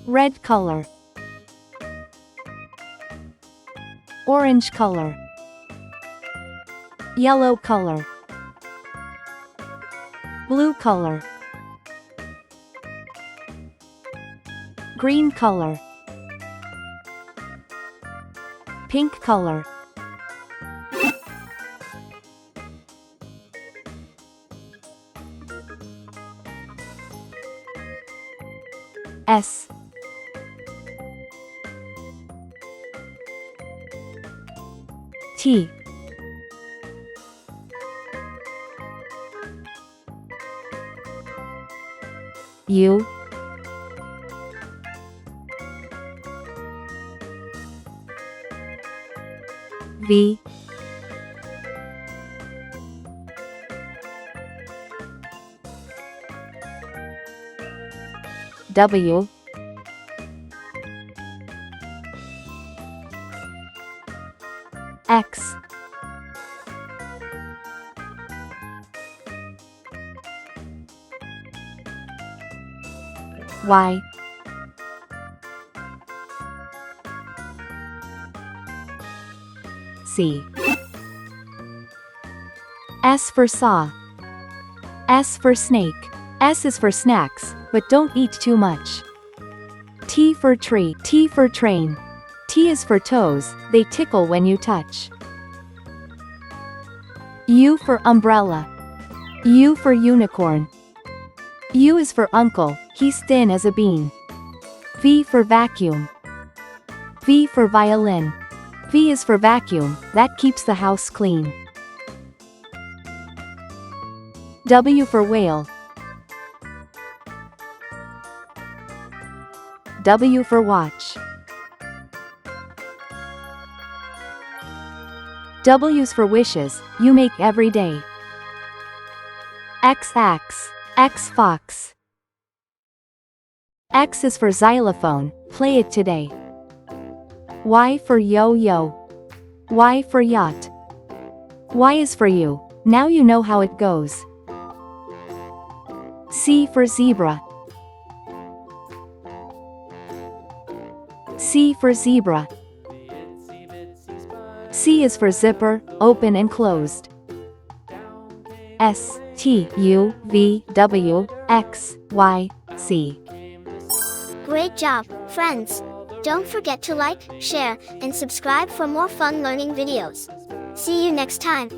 red color, orange color, yellow color, blue color, green color, pink color, S T U V W X Y C. S for saw. S for snake. S is for snacks, but don't eat too much. T for tree. T for train. T is for toes, they tickle when you touch. U for umbrella. U for unicorn. U is for uncle, he's thin as a bean. V for vacuum. V for violin. V is for vacuum, that keeps the house clean. W for whale. W for watch. W's for wishes, you make every day. X axe. X fox. X is for xylophone, play it today. Y for yo-yo. Y for yacht. Y is for you, now you know how it goes. C for zebra. C for zebra. C is for zipper, open and closed. S T U V W X Y Z. Great job, friends! Don't forget to like, share, and subscribe for more fun learning videos. See you next time.